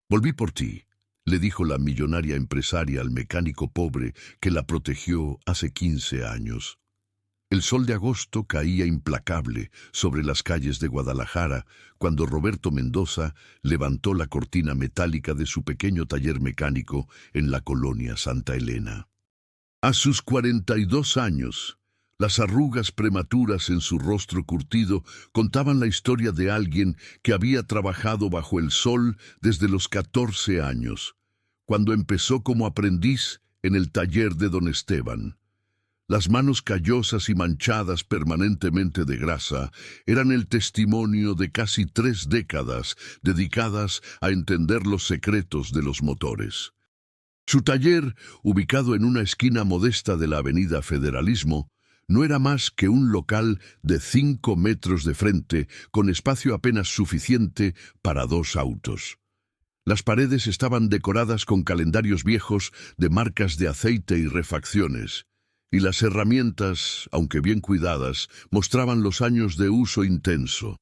Volví por ti, le dijo la millonaria empresaria al mecánico pobre que la protegió hace 15 años. El sol de agosto caía implacable sobre las calles de Guadalajara cuando Roberto Mendoza levantó la cortina metálica de su pequeño taller mecánico en la colonia Santa Elena. A sus 42 años, las arrugas prematuras en su rostro curtido contaban la historia de alguien que había trabajado bajo el sol desde los 14 años, cuando empezó como aprendiz en el taller de don Esteban. Las manos callosas y manchadas permanentemente de grasa eran el testimonio de casi 3 décadas dedicadas a entender los secretos de los motores. Su taller, ubicado en una esquina modesta de la avenida Federalismo, no era más que un local de 5 metros de frente con espacio apenas suficiente para 2 autos. Las paredes estaban decoradas con calendarios viejos de marcas de aceite y refacciones, y las herramientas, aunque bien cuidadas, mostraban los años de uso intenso.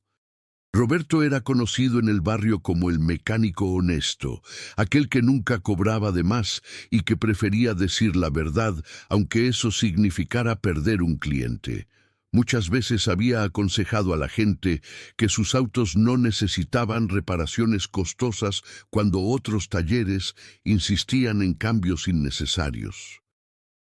Roberto era conocido en el barrio como el mecánico honesto, aquel que nunca cobraba de más y que prefería decir la verdad, aunque eso significara perder un cliente. Muchas veces había aconsejado a la gente que sus autos no necesitaban reparaciones costosas cuando otros talleres insistían en cambios innecesarios.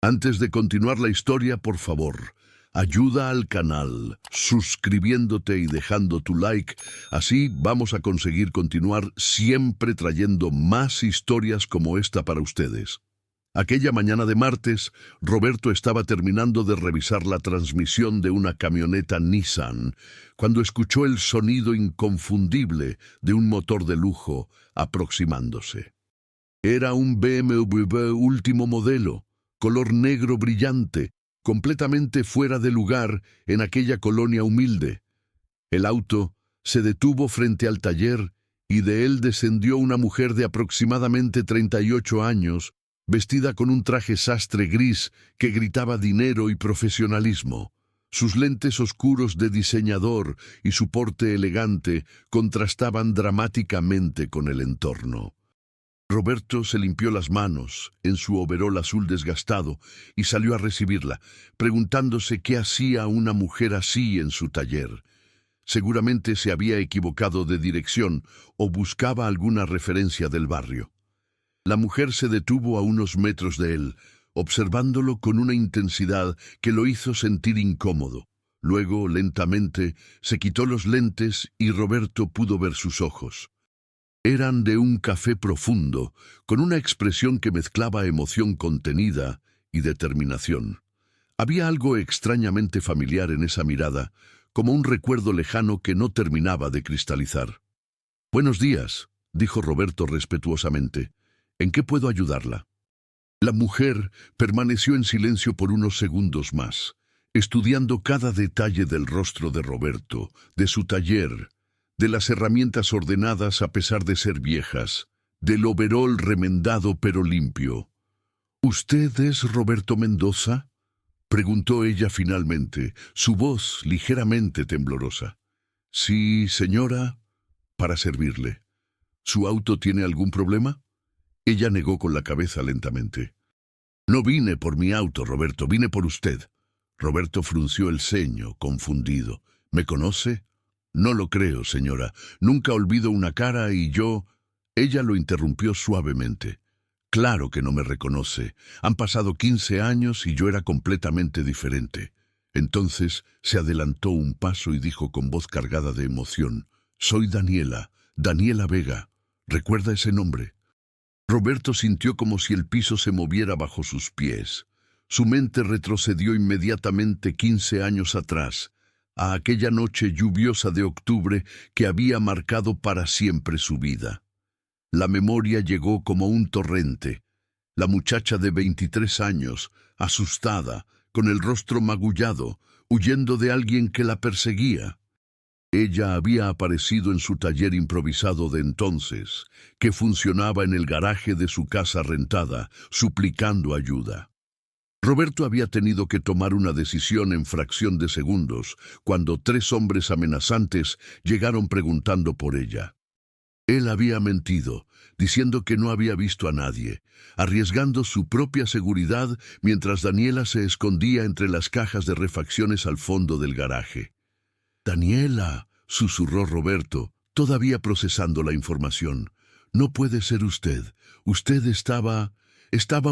Antes de continuar la historia, por favor, ayuda al canal, suscribiéndote y dejando tu like. Así vamos a conseguir continuar siempre trayendo más historias como esta para ustedes. Aquella mañana de martes, Roberto estaba terminando de revisar la transmisión de una camioneta Nissan, cuando escuchó el sonido inconfundible de un motor de lujo aproximándose. Era un BMW último modelo, color negro brillante, completamente fuera de lugar en aquella colonia humilde. El auto se detuvo frente al taller y de él descendió una mujer de aproximadamente 38 años, vestida con un traje sastre gris que gritaba dinero y profesionalismo. Sus lentes oscuros de diseñador y su porte elegante contrastaban dramáticamente con el entorno. Roberto se limpió las manos en su overol azul desgastado y salió a recibirla, preguntándose qué hacía una mujer así en su taller. Seguramente se había equivocado de dirección o buscaba alguna referencia del barrio. La mujer se detuvo a unos metros de él, observándolo con una intensidad que lo hizo sentir incómodo. Luego, lentamente, se quitó los lentes y Roberto pudo ver sus ojos. Eran de un café profundo, con una expresión que mezclaba emoción contenida y determinación. Había algo extrañamente familiar en esa mirada, como un recuerdo lejano que no terminaba de cristalizar. «Buenos días», dijo Roberto respetuosamente. «¿En qué puedo ayudarla?» La mujer permaneció en silencio por unos segundos más, estudiando cada detalle del rostro de Roberto, de su taller, de las herramientas ordenadas a pesar de ser viejas, del overol remendado pero limpio. «¿Usted es Roberto Mendoza?», preguntó ella finalmente, su voz ligeramente temblorosa. «Sí, señora, para servirle. ¿Su auto tiene algún problema?». Ella negó con la cabeza lentamente. «No vine por mi auto, Roberto, vine por usted». Roberto frunció el ceño, confundido. «¿Me conoce?». «No lo creo, señora. Nunca olvido una cara y yo...». Ella lo interrumpió suavemente. «Claro que no me reconoce. Han pasado 15 años y yo era completamente diferente». Entonces se adelantó un paso y dijo con voz cargada de emoción: «Soy Daniela, Daniela Vega. ¿Recuerda ese nombre?». Roberto sintió como si el piso se moviera bajo sus pies. Su mente retrocedió inmediatamente 15 años atrás, a aquella noche lluviosa de octubre que había marcado para siempre su vida. La memoria llegó como un torrente. La muchacha de 23 años, asustada, con el rostro magullado, huyendo de alguien que la perseguía. Ella había aparecido en su taller improvisado de entonces, que funcionaba en el garaje de su casa rentada, suplicando ayuda. Roberto había tenido que tomar una decisión en fracción de segundos, cuando 3 hombres amenazantes llegaron preguntando por ella. Él había mentido, diciendo que no había visto a nadie, arriesgando su propia seguridad mientras Daniela se escondía entre las cajas de refacciones al fondo del garaje. «Daniela», susurró Roberto, todavía procesando la información. «No puede ser usted. Usted estaba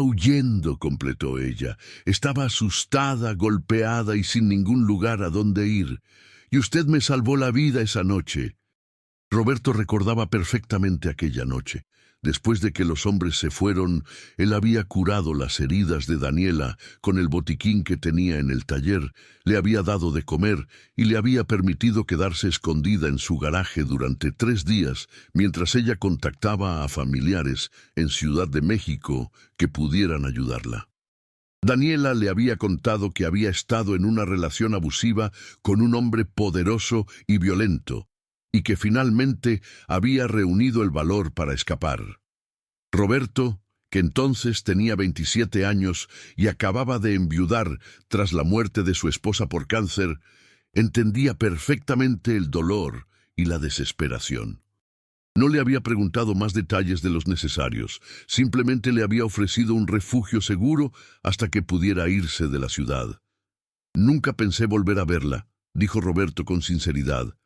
huyendo», completó ella. «Estaba asustada, golpeada y sin ningún lugar a dónde ir. Y usted me salvó la vida esa noche». Roberto recordaba perfectamente aquella noche. Después de que los hombres se fueron, él había curado las heridas de Daniela con el botiquín que tenía en el taller, le había dado de comer y le había permitido quedarse escondida en su garaje durante 3 días mientras ella contactaba a familiares en Ciudad de México que pudieran ayudarla. Daniela le había contado que había estado en una relación abusiva con un hombre poderoso y violento, y que finalmente había reunido el valor para escapar. Roberto, que entonces tenía 27 años y acababa de enviudar tras la muerte de su esposa por cáncer, entendía perfectamente el dolor y la desesperación. No le había preguntado más detalles de los necesarios, simplemente le había ofrecido un refugio seguro hasta que pudiera irse de la ciudad. «Nunca pensé volver a verla», dijo Roberto con sinceridad.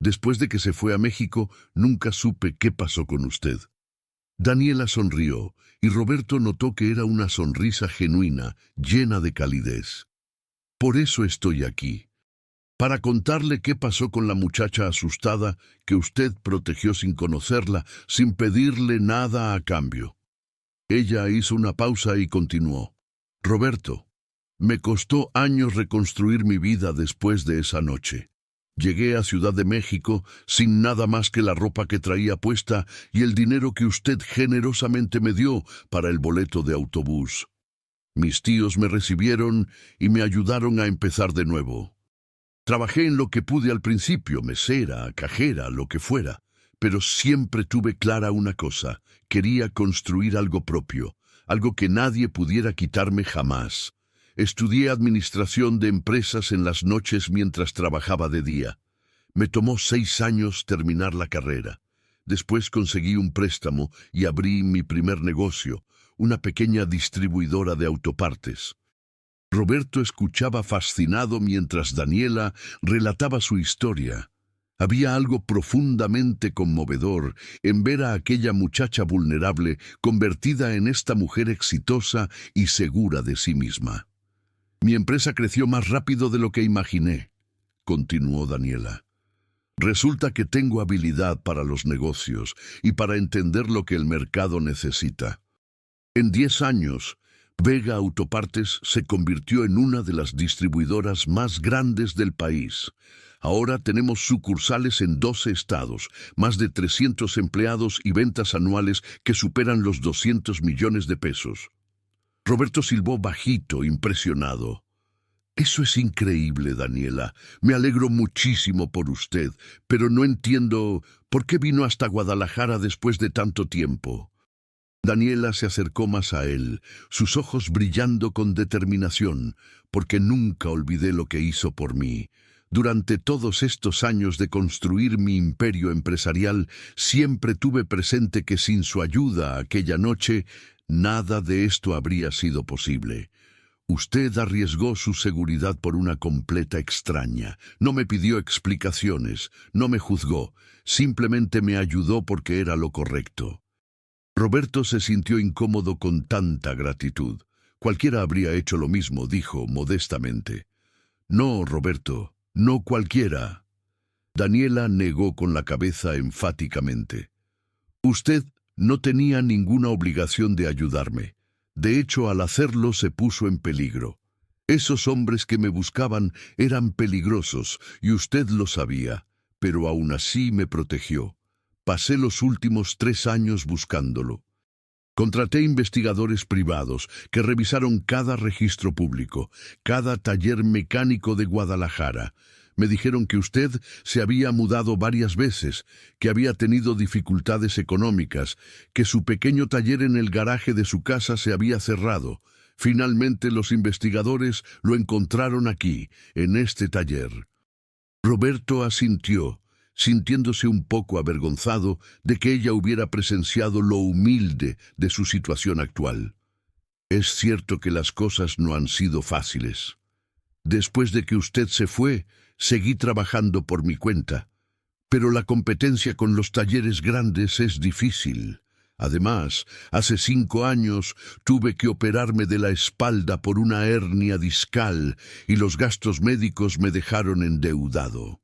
«Después de que se fue a México, nunca supe qué pasó con usted». Daniela sonrió, y Roberto notó que era una sonrisa genuina, llena de calidez. «Por eso estoy aquí. Para contarle qué pasó con la muchacha asustada que usted protegió sin conocerla, sin pedirle nada a cambio». Ella hizo una pausa y continuó. «Roberto, me costó años reconstruir mi vida después de esa noche. Llegué a Ciudad de México sin nada más que la ropa que traía puesta y el dinero que usted generosamente me dio para el boleto de autobús. Mis tíos me recibieron y me ayudaron a empezar de nuevo. Trabajé en lo que pude al principio, mesera, cajera, lo que fuera, pero siempre tuve clara una cosa: quería construir algo propio, algo que nadie pudiera quitarme jamás. Estudié administración de empresas en las noches mientras trabajaba de día. Me tomó 6 años terminar la carrera. Después conseguí un préstamo y abrí mi primer negocio, una pequeña distribuidora de autopartes». Roberto escuchaba fascinado mientras Daniela relataba su historia. Había algo profundamente conmovedor en ver a aquella muchacha vulnerable convertida en esta mujer exitosa y segura de sí misma. «Mi empresa creció más rápido de lo que imaginé», continuó Daniela. «Resulta que tengo habilidad para los negocios y para entender lo que el mercado necesita. En 10 años, Vega Autopartes se convirtió en una de las distribuidoras más grandes del país. Ahora tenemos sucursales en 12 estados, más de 300 empleados y ventas anuales que superan los 200 millones de pesos». Roberto silbó bajito, impresionado. «Eso es increíble, Daniela. Me alegro muchísimo por usted, pero no entiendo por qué vino hasta Guadalajara después de tanto tiempo». Daniela se acercó más a él, sus ojos brillando con determinación, «porque nunca olvidé lo que hizo por mí. Durante todos estos años de construir mi imperio empresarial, siempre tuve presente que sin su ayuda aquella noche, nada de esto habría sido posible. Usted arriesgó su seguridad por una completa extraña. No me pidió explicaciones, no me juzgó, simplemente me ayudó porque era lo correcto». Roberto se sintió incómodo con tanta gratitud. «Cualquiera habría hecho lo mismo», dijo modestamente. «No, Roberto, no cualquiera». Daniela negó con la cabeza enfáticamente. «Usted no tenía ninguna obligación de ayudarme. De hecho, al hacerlo se puso en peligro. Esos hombres que me buscaban eran peligrosos y usted lo sabía, pero aún así me protegió. Pasé los últimos 3 años buscándolo. Contraté investigadores privados que revisaron cada registro público, cada taller mecánico de Guadalajara. Me dijeron que usted se había mudado varias veces, que había tenido dificultades económicas, que su pequeño taller en el garaje de su casa se había cerrado. Finalmente los investigadores lo encontraron aquí, en este taller». Roberto asintió, sintiéndose un poco avergonzado de que ella hubiera presenciado lo humilde de su situación actual. Es cierto que las cosas no han sido fáciles. Después de que usted se fue, seguí trabajando por mi cuenta, pero la competencia con los talleres grandes es difícil. Además, hace 5 años tuve que operarme de la espalda por una hernia discal y los gastos médicos me dejaron endeudado.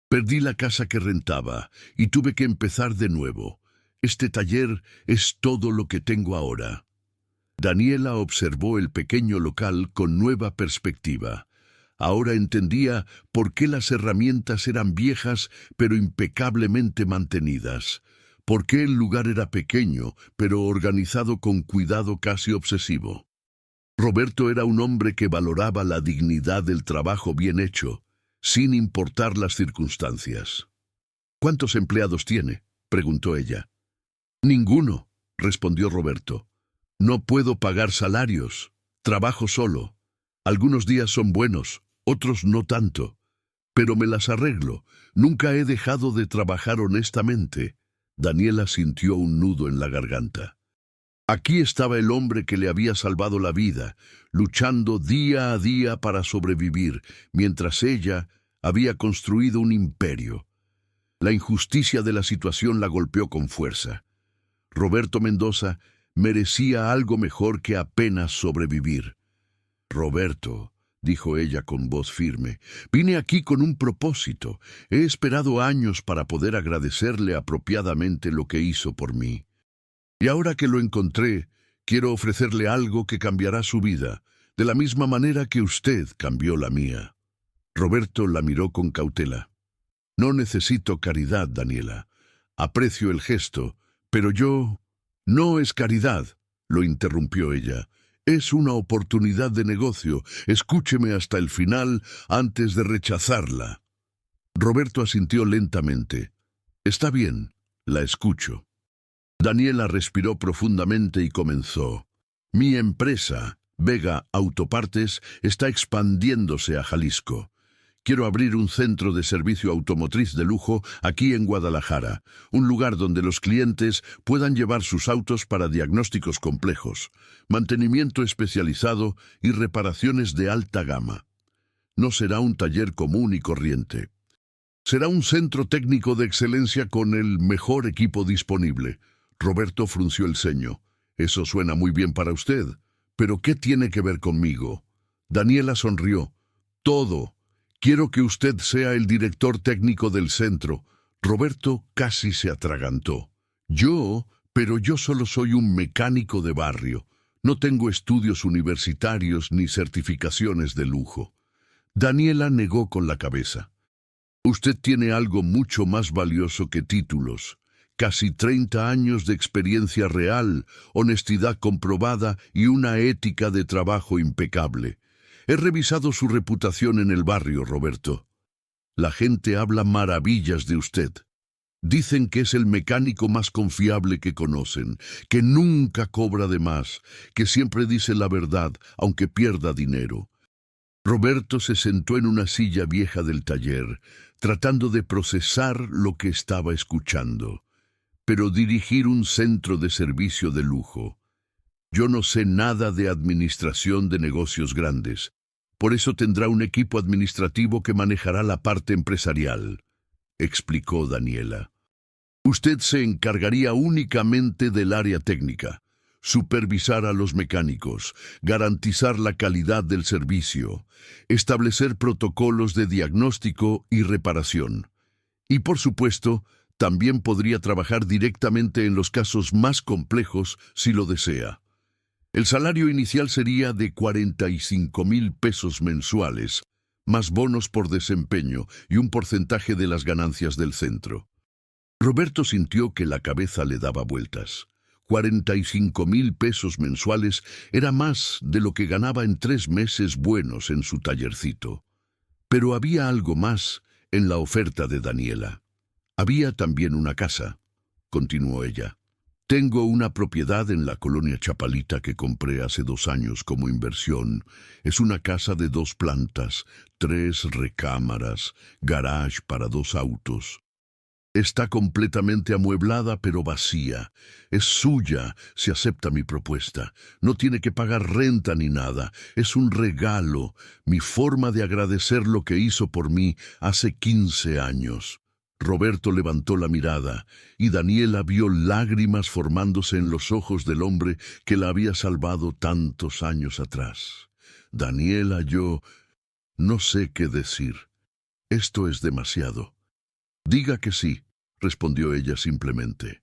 Perdí la casa que rentaba y tuve que empezar de nuevo. Este taller es todo lo que tengo ahora. Daniela observó el pequeño local con nueva perspectiva. Ahora entendía por qué las herramientas eran viejas pero impecablemente mantenidas. Por qué el lugar era pequeño pero organizado con cuidado casi obsesivo. Roberto era un hombre que valoraba la dignidad del trabajo bien hecho, sin importar las circunstancias. ¿Cuántos empleados tiene?, preguntó ella. Ninguno, respondió Roberto. No puedo pagar salarios. Trabajo solo. Algunos días son buenos, otros no tanto. Pero me las arreglo. Nunca he dejado de trabajar honestamente. Daniela sintió un nudo en la garganta. Aquí estaba el hombre que le había salvado la vida, luchando día a día para sobrevivir, mientras ella había construido un imperio. La injusticia de la situación la golpeó con fuerza. Roberto Mendoza merecía algo mejor que apenas sobrevivir. Roberto, dijo ella con voz firme, vine aquí con un propósito. He esperado años para poder agradecerle apropiadamente lo que hizo por mí. Y ahora que lo encontré, quiero ofrecerle algo que cambiará su vida, de la misma manera que usted cambió la mía. Roberto la miró con cautela. No necesito caridad, Daniela. Aprecio el gesto, pero yo... No es caridad, lo interrumpió ella. Es una oportunidad de negocio. Escúcheme hasta el final antes de rechazarla. Roberto asintió lentamente. Está bien, la escucho. Daniela respiró profundamente y comenzó. Mi empresa, Vega Autopartes, está expandiéndose a Jalisco. Quiero abrir un centro de servicio automotriz de lujo aquí en Guadalajara, un lugar donde los clientes puedan llevar sus autos para diagnósticos complejos, mantenimiento especializado y reparaciones de alta gama. No será un taller común y corriente. Será un centro técnico de excelencia con el mejor equipo disponible. Roberto frunció el ceño. Eso suena muy bien para usted, pero ¿qué tiene que ver conmigo? Daniela sonrió. Todo. Quiero que usted sea el director técnico del centro. Roberto casi se atragantó. Pero yo solo soy un mecánico de barrio. No tengo estudios universitarios ni certificaciones de lujo. Daniela negó con la cabeza. Usted tiene algo mucho más valioso que títulos. Casi 30 años de experiencia real, honestidad comprobada y una ética de trabajo impecable. He revisado su reputación en el barrio, Roberto. La gente habla maravillas de usted. Dicen que es el mecánico más confiable que conocen, que nunca cobra de más, que siempre dice la verdad, aunque pierda dinero. Roberto se sentó en una silla vieja del taller, tratando de procesar lo que estaba escuchando. Pero dirigir un centro de servicio de lujo. Yo no sé nada de administración de negocios grandes. Por eso tendrá un equipo administrativo que manejará la parte empresarial, explicó Daniela. Usted se encargaría únicamente del área técnica, supervisar a los mecánicos, garantizar la calidad del servicio, establecer protocolos de diagnóstico y reparación. Y por supuesto, también podría trabajar directamente en los casos más complejos si lo desea. El salario inicial sería de 45,000 pesos mensuales, más bonos por desempeño y un porcentaje de las ganancias del centro. Roberto sintió que la cabeza le daba vueltas. 45,000 pesos mensuales era más de lo que ganaba en 3 meses buenos en su tallercito. Pero había algo más en la oferta de Daniela. Había también una casa, continuó ella. Tengo una propiedad en la colonia Chapalita que compré hace 2 años como inversión. Es una casa de 2 plantas, 3 recámaras, garage para 2 autos. Está completamente amueblada pero vacía. Es suya si acepta mi propuesta. No tiene que pagar renta ni nada. Es un regalo, mi forma de agradecer lo que hizo por mí hace 15 años. Roberto levantó la mirada y Daniela vio lágrimas formándose en los ojos del hombre que la había salvado tantos años atrás. Daniela, yo no sé qué decir. Esto es demasiado. Diga que sí, respondió ella simplemente.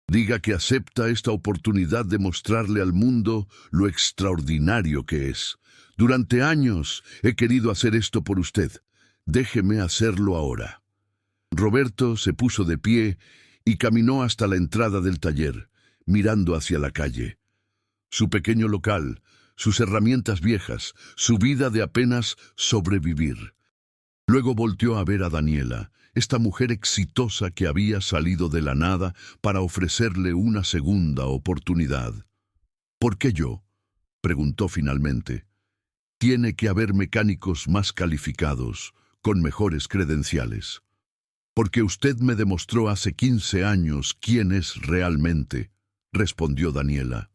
Diga que acepta esta oportunidad de mostrarle al mundo lo extraordinario que es. Durante años he querido hacer esto por usted. Déjeme hacerlo ahora. Roberto se puso de pie y caminó hasta la entrada del taller, mirando hacia la calle. Su pequeño local, sus herramientas viejas, su vida de apenas sobrevivir. Luego volteó a ver a Daniela, esta mujer exitosa que había salido de la nada para ofrecerle una segunda oportunidad. ¿Por qué yo?, preguntó finalmente. Tiene que haber mecánicos más calificados, con mejores credenciales. Porque usted me demostró hace 15 años quién es realmente, respondió Daniela.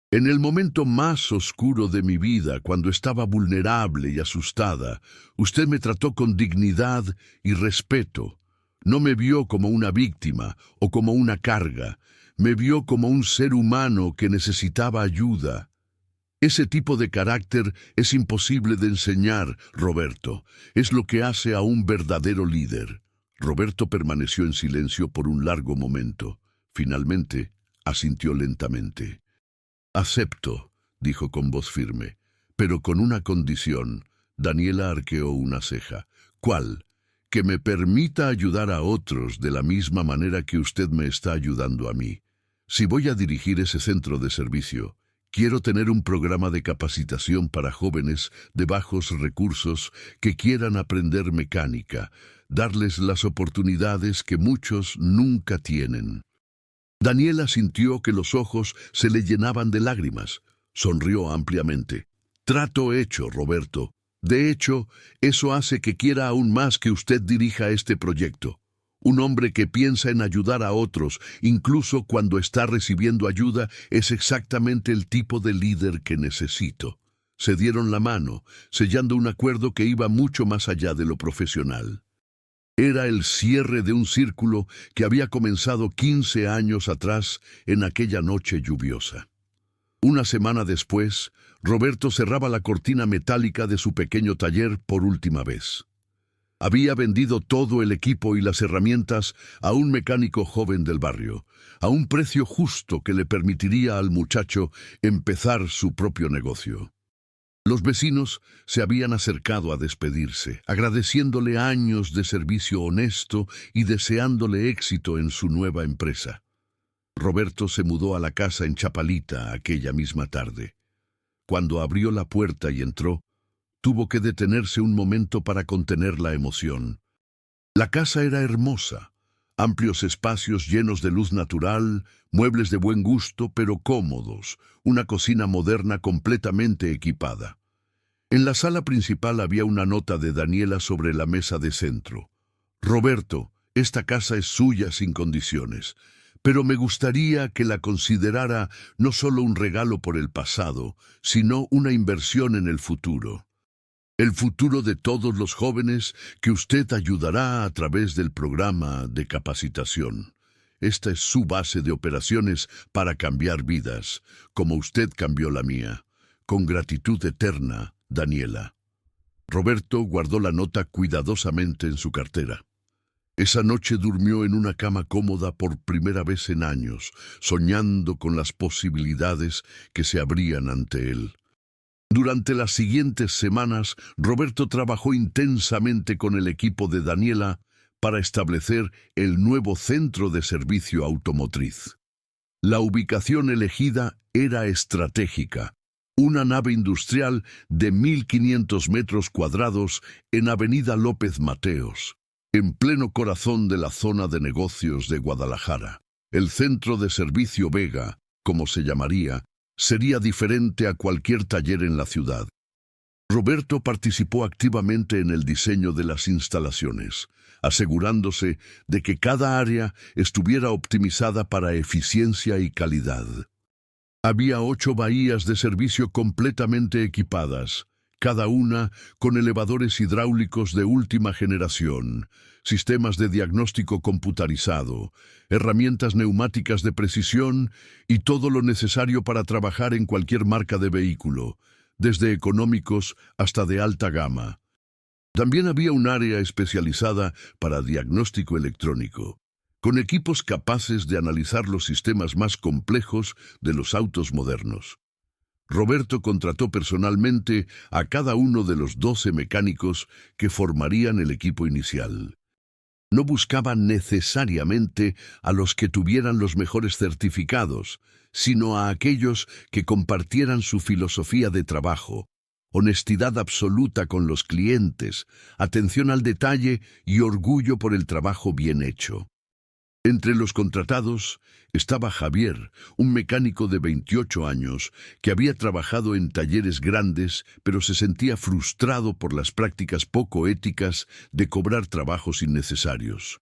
En el momento más oscuro de mi vida, cuando estaba vulnerable y asustada, usted me trató con dignidad y respeto. No me vio como una víctima o como una carga. Me vio como un ser humano que necesitaba ayuda. Ese tipo de carácter es imposible de enseñar, Roberto. Es lo que hace a un verdadero líder. Roberto permaneció en silencio por un largo momento. Finalmente, asintió lentamente. Acepto, dijo con voz firme, pero con una condición. Daniela arqueó una ceja. ¿Cuál? Que me permita ayudar a otros de la misma manera que usted me está ayudando a mí. Si voy a dirigir ese centro de servicio, quiero tener un programa de capacitación para jóvenes de bajos recursos que quieran aprender mecánica, darles las oportunidades que muchos nunca tienen. Daniela sintió que los ojos se le llenaban de lágrimas. Sonrió ampliamente. Trato hecho, Roberto. De hecho, eso hace que quiera aún más que usted dirija este proyecto. Un hombre que piensa en ayudar a otros, incluso cuando está recibiendo ayuda, es exactamente el tipo de líder que necesito. Se dieron la mano, sellando un acuerdo que iba mucho más allá de lo profesional. Era el cierre de un círculo que había comenzado 15 años atrás en aquella noche lluviosa. Una semana después, Roberto cerraba la cortina metálica de su pequeño taller por última vez. Había vendido todo el equipo y las herramientas a un mecánico joven del barrio, a un precio justo que le permitiría al muchacho empezar su propio negocio. Los vecinos se habían acercado a despedirse, agradeciéndole años de servicio honesto y deseándole éxito en su nueva empresa. Roberto se mudó a la casa en Chapalita aquella misma tarde. Cuando abrió la puerta y entró, tuvo que detenerse un momento para contener la emoción. La casa era hermosa, amplios espacios llenos de luz natural, muebles de buen gusto pero cómodos, una cocina moderna completamente equipada. En la sala principal había una nota de Daniela sobre la mesa de centro. Roberto, esta casa es suya sin condiciones, pero me gustaría que la considerara no solo un regalo por el pasado, sino una inversión en el futuro. El futuro de todos los jóvenes que usted ayudará a través del programa de capacitación. Esta es su base de operaciones para cambiar vidas, como usted cambió la mía. Con gratitud eterna, Daniela. Roberto guardó la nota cuidadosamente en su cartera. Esa noche durmió en una cama cómoda por primera vez en años, soñando con las posibilidades que se abrían ante él. Durante las siguientes semanas, Roberto trabajó intensamente con el equipo de Daniela para establecer el nuevo centro de servicio automotriz. La ubicación elegida era estratégica, una nave industrial de 1.500 metros cuadrados en Avenida López Mateos, en pleno corazón de la zona de negocios de Guadalajara. El centro de servicio Vega, como se llamaría, sería diferente a cualquier taller en la ciudad. Roberto participó activamente en el diseño de las instalaciones, asegurándose de que cada área estuviera optimizada para eficiencia y calidad. Había 8 bahías de servicio completamente equipadas, cada una con elevadores hidráulicos de última generación, sistemas de diagnóstico computarizado, herramientas neumáticas de precisión y todo lo necesario para trabajar en cualquier marca de vehículo, desde económicos hasta de alta gama. También había un área especializada para diagnóstico electrónico, con equipos capaces de analizar los sistemas más complejos de los autos modernos. Roberto contrató personalmente a cada uno de los 12 mecánicos que formarían el equipo inicial. No buscaba necesariamente a los que tuvieran los mejores certificados, sino a aquellos que compartieran su filosofía de trabajo, honestidad absoluta con los clientes, atención al detalle y orgullo por el trabajo bien hecho. Entre los contratados estaba Javier, un mecánico de 28 años que había trabajado en talleres grandes, pero se sentía frustrado por las prácticas poco éticas de cobrar trabajos innecesarios.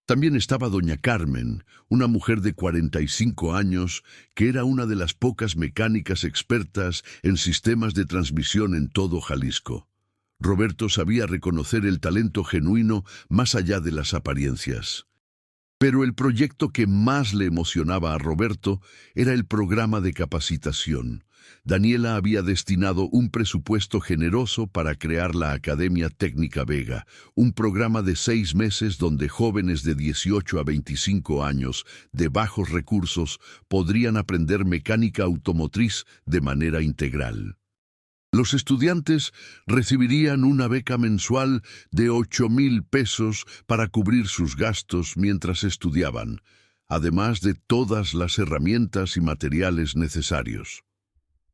También estaba doña Carmen, una mujer de 45 años, que era una de las pocas mecánicas expertas en sistemas de transmisión en todo Jalisco. Roberto sabía reconocer el talento genuino más allá de las apariencias. Pero el proyecto que más le emocionaba a Roberto era el programa de capacitación. Daniela había destinado un presupuesto generoso para crear la Academia Técnica Vega, un programa de 6 meses donde jóvenes de 18 a 25 años de bajos recursos podrían aprender mecánica automotriz de manera integral. Los estudiantes recibirían una beca mensual de 8,000 pesos para cubrir sus gastos mientras estudiaban, además de todas las herramientas y materiales necesarios.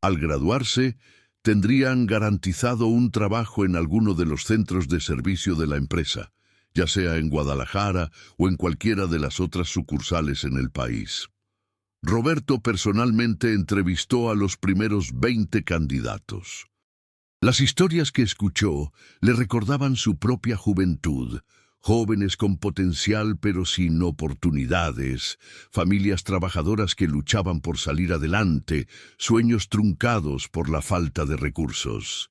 Al graduarse, tendrían garantizado un trabajo en alguno de los centros de servicio de la empresa, ya sea en Guadalajara o en cualquiera de las otras sucursales en el país. Roberto personalmente entrevistó a los primeros 20 candidatos. Las historias que escuchó le recordaban su propia juventud, jóvenes con potencial pero sin oportunidades, familias trabajadoras que luchaban por salir adelante, sueños truncados por la falta de recursos.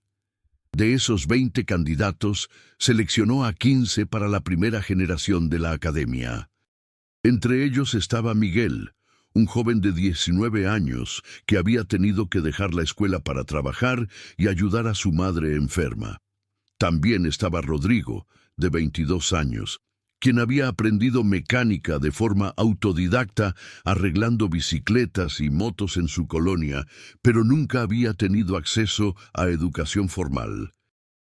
De esos 20 candidatos, seleccionó a 15 para la primera generación de la academia. Entre ellos estaba Miguel, un joven de 19 años que había tenido que dejar la escuela para trabajar y ayudar a su madre enferma. También estaba Rodrigo, de 22 años, quien había aprendido mecánica de forma autodidacta arreglando bicicletas y motos en su colonia, pero nunca había tenido acceso a educación formal.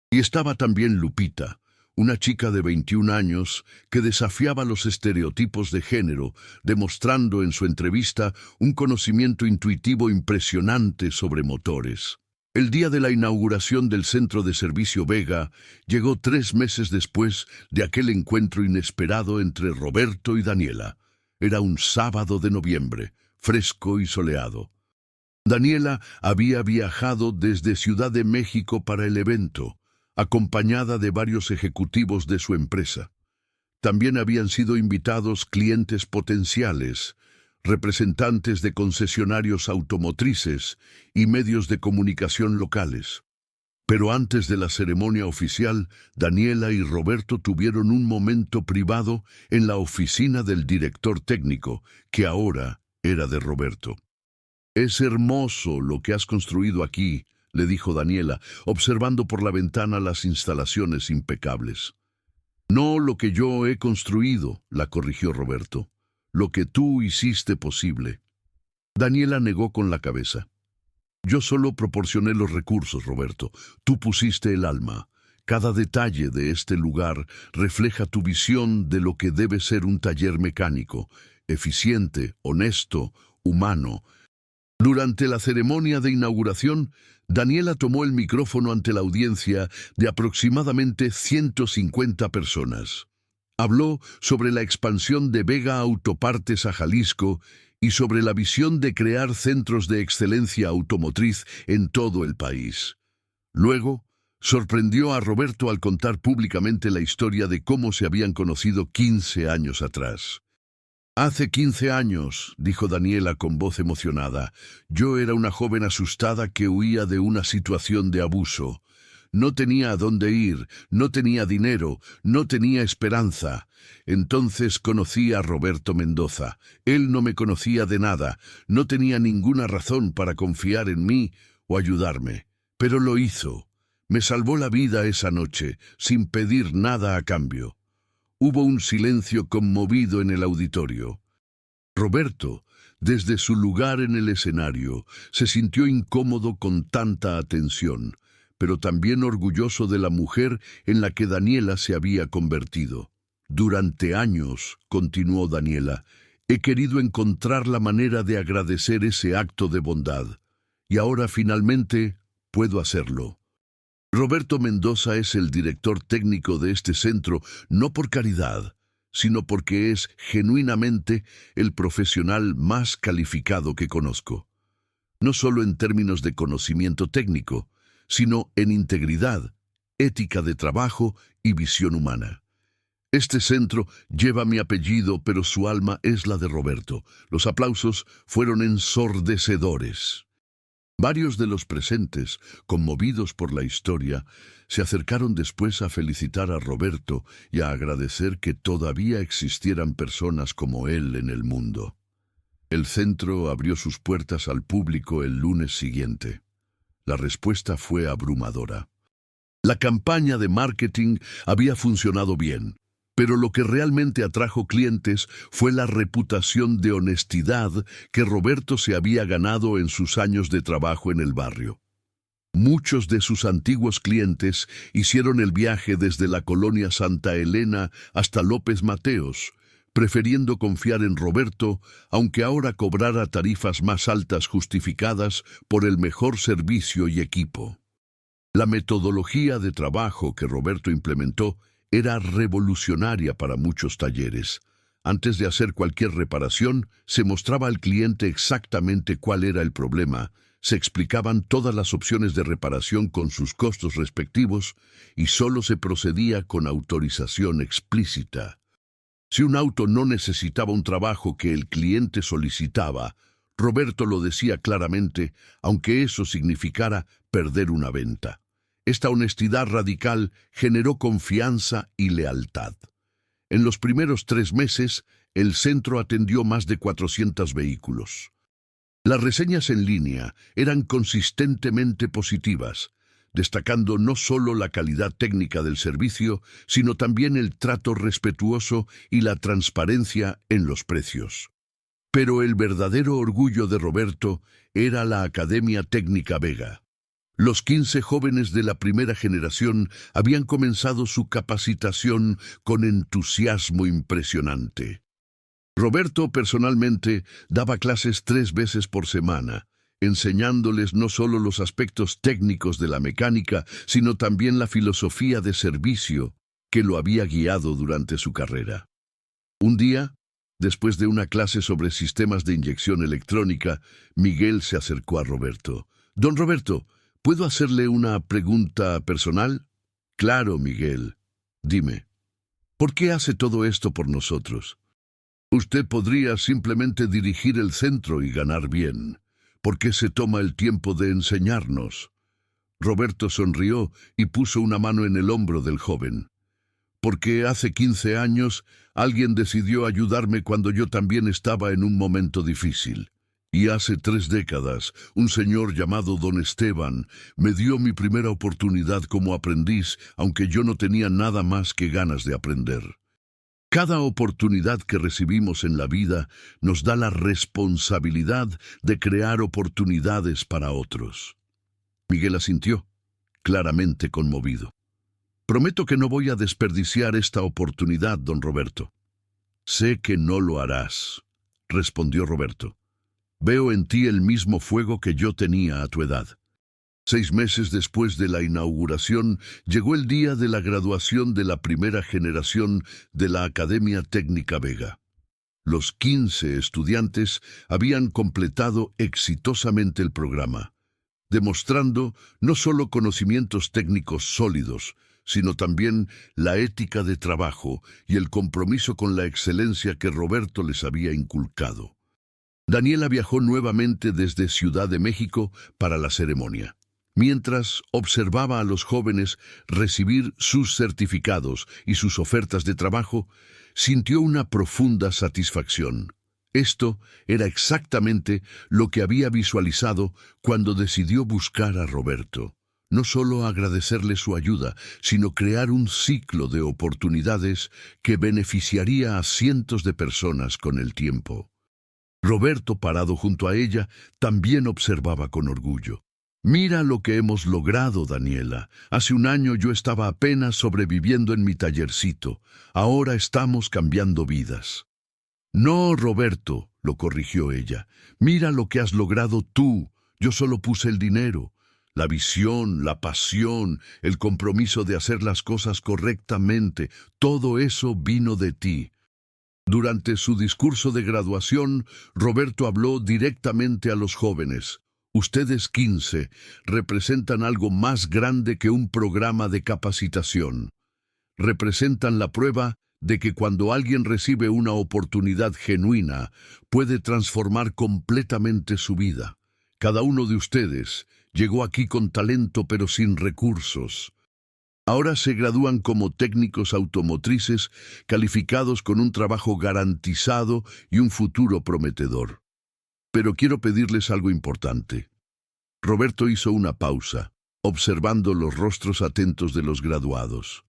Y estaba también Lupita, una chica de 21 años que desafiaba los estereotipos de género, demostrando en su entrevista un conocimiento intuitivo impresionante sobre motores. El día de la inauguración del Centro de Servicio Vega llegó 3 meses después de aquel encuentro inesperado entre Roberto y Daniela. Era un sábado de noviembre, fresco y soleado. Daniela había viajado desde Ciudad de México para el evento, acompañada de varios ejecutivos de su empresa. También habían sido invitados clientes potenciales, representantes de concesionarios automotrices y medios de comunicación locales. Pero antes de la ceremonia oficial, Daniela y Roberto tuvieron un momento privado en la oficina del director técnico, que ahora era de Roberto. «Es hermoso lo que has construido aquí», le dijo Daniela, observando por la ventana las instalaciones impecables. «No lo que yo he construido», la corrigió Roberto, «lo que tú hiciste posible». Daniela negó con la cabeza. «Yo solo proporcioné los recursos, Roberto. Tú pusiste el alma. Cada detalle de este lugar refleja tu visión de lo que debe ser un taller mecánico, eficiente, honesto, humano». Durante la ceremonia de inauguración, Daniela tomó el micrófono ante la audiencia de aproximadamente 150 personas. Habló sobre la expansión de Vega Autopartes a Jalisco y sobre la visión de crear centros de excelencia automotriz en todo el país. Luego, sorprendió a Roberto al contar públicamente la historia de cómo se habían conocido 15 años atrás. «Hace 15 años», dijo Daniela con voz emocionada, «yo era una joven asustada que huía de una situación de abuso. No tenía a dónde ir, no tenía dinero, no tenía esperanza. Entonces conocí a Roberto Mendoza. Él no me conocía de nada, no tenía ninguna razón para confiar en mí o ayudarme. Pero lo hizo. Me salvó la vida esa noche, sin pedir nada a cambio». Hubo un silencio conmovido en el auditorio. Roberto, desde su lugar en el escenario, se sintió incómodo con tanta atención, pero también orgulloso de la mujer en la que Daniela se había convertido. «Durante años», continuó Daniela, «he querido encontrar la manera de agradecer ese acto de bondad, y ahora finalmente puedo hacerlo». Roberto Mendoza es el director técnico de este centro no por caridad, sino porque es genuinamente el profesional más calificado que conozco. No solo en términos de conocimiento técnico, sino en integridad, ética de trabajo y visión humana. Este centro lleva mi apellido, pero su alma es la de Roberto. Los aplausos fueron ensordecedores. Varios de los presentes, conmovidos por la historia, se acercaron después a felicitar a Roberto y a agradecer que todavía existieran personas como él en el mundo. El centro abrió sus puertas al público el lunes siguiente. La respuesta fue abrumadora. La campaña de marketing había funcionado bien, pero lo que realmente atrajo clientes fue la reputación de honestidad que Roberto se había ganado en sus años de trabajo en el barrio. Muchos de sus antiguos clientes hicieron el viaje desde la colonia Santa Elena hasta López Mateos, prefiriendo confiar en Roberto, aunque ahora cobrara tarifas más altas justificadas por el mejor servicio y equipo. La metodología de trabajo que Roberto implementó era revolucionaria para muchos talleres. Antes de hacer cualquier reparación, se mostraba al cliente exactamente cuál era el problema, se explicaban todas las opciones de reparación con sus costos respectivos y solo se procedía con autorización explícita. Si un auto no necesitaba un trabajo que el cliente solicitaba, Roberto lo decía claramente, aunque eso significara perder una venta. Esta honestidad radical generó confianza y lealtad. En los primeros 3 meses, el centro atendió más de 400 vehículos. Las reseñas en línea eran consistentemente positivas, destacando no solo la calidad técnica del servicio, sino también el trato respetuoso y la transparencia en los precios. Pero el verdadero orgullo de Roberto era la Academia Técnica Vega. Los 15 jóvenes de la primera generación habían comenzado su capacitación con entusiasmo impresionante. Roberto personalmente daba clases 3 veces por semana, enseñándoles no solo los aspectos técnicos de la mecánica, sino también la filosofía de servicio que lo había guiado durante su carrera. Un día, después de una clase sobre sistemas de inyección electrónica, Miguel se acercó a Roberto. «Don Roberto, ¿puedo hacerle una pregunta personal?» «Claro, Miguel. Dime, ¿por qué hace todo esto por nosotros? Usted podría simplemente dirigir el centro y ganar bien. ¿Por qué se toma el tiempo de enseñarnos?» Roberto sonrió y puso una mano en el hombro del joven. «Porque hace 15 años alguien decidió ayudarme cuando yo también estaba en un momento difícil. Y hace 3 décadas, un señor llamado Don Esteban me dio mi primera oportunidad como aprendiz, aunque yo no tenía nada más que ganas de aprender. Cada oportunidad que recibimos en la vida nos da la responsabilidad de crear oportunidades para otros». Miguel asintió, claramente conmovido. «Prometo que no voy a desperdiciar esta oportunidad, don Roberto». «Sé que no lo harás», respondió Roberto. «Veo en ti el mismo fuego que yo tenía a tu edad». 6 meses después de la inauguración, llegó el día de la graduación de la primera generación de la Academia Técnica Vega. Los 15 estudiantes habían completado exitosamente el programa. demostrando no solo conocimientos técnicos sólidos, sino también la ética de trabajo y el compromiso con la excelencia que Roberto les había inculcado. Daniela viajó nuevamente desde Ciudad de México para la ceremonia. Mientras observaba a los jóvenes recibir sus certificados y sus ofertas de trabajo, sintió una profunda satisfacción. Esto era exactamente lo que había visualizado cuando decidió buscar a Roberto. No solo agradecerle su ayuda, sino crear un ciclo de oportunidades que beneficiaría a cientos de personas con el tiempo. Roberto, parado junto a ella, también observaba con orgullo. «Mira lo que hemos logrado, Daniela. Hace un año yo estaba apenas sobreviviendo en mi tallercito. Ahora estamos cambiando vidas». «No, Roberto», lo corrigió ella. «Mira lo que has logrado tú. Yo solo puse el dinero. La visión, la pasión, el compromiso de hacer las cosas correctamente, todo eso vino de ti». Durante su discurso de graduación, Roberto habló directamente a los jóvenes. «Ustedes 15 representan algo más grande que un programa de capacitación. Representan la prueba de que cuando alguien recibe una oportunidad genuina, puede transformar completamente su vida. Cada uno de ustedes llegó aquí con talento pero sin recursos. Ahora se gradúan como técnicos automotrices calificados con un trabajo garantizado y un futuro prometedor. Pero quiero pedirles algo importante». Roberto hizo una pausa, observando los rostros atentos de los graduados.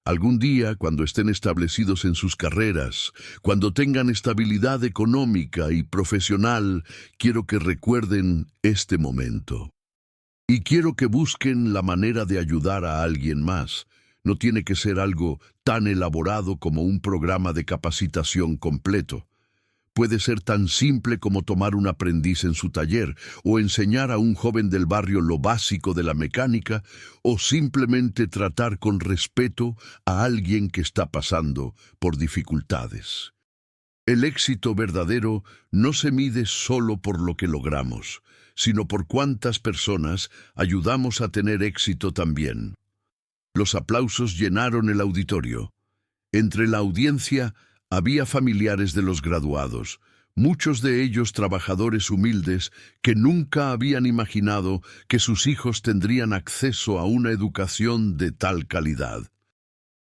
«Algún día, cuando estén establecidos en sus carreras, cuando tengan estabilidad económica y profesional, quiero que recuerden este momento. Y quiero que busquen la manera de ayudar a alguien más. No tiene que ser algo tan elaborado como un programa de capacitación completo. Puede ser tan simple como tomar un aprendiz en su taller, o enseñar a un joven del barrio lo básico de la mecánica, o simplemente tratar con respeto a alguien que está pasando por dificultades. El éxito verdadero no se mide solo por lo que logramos, sino por cuántas personas ayudamos a tener éxito también». Los aplausos llenaron el auditorio. Entre la audiencia había familiares de los graduados, muchos de ellos trabajadores humildes que nunca habían imaginado que sus hijos tendrían acceso a una educación de tal calidad.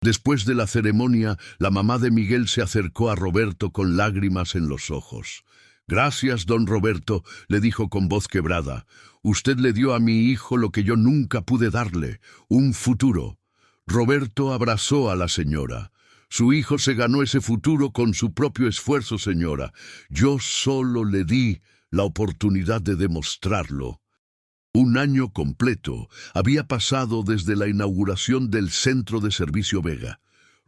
Después de la ceremonia, la mamá de Miguel se acercó a Roberto con lágrimas en los ojos. «Gracias, don Roberto», le dijo con voz quebrada. «Usted le dio a mi hijo lo que yo nunca pude darle, un futuro». Roberto abrazó a la señora. «Su hijo se ganó ese futuro con su propio esfuerzo, señora. Yo solo le di la oportunidad de demostrarlo». Un año completo había pasado desde la inauguración del Centro de Servicio Vega.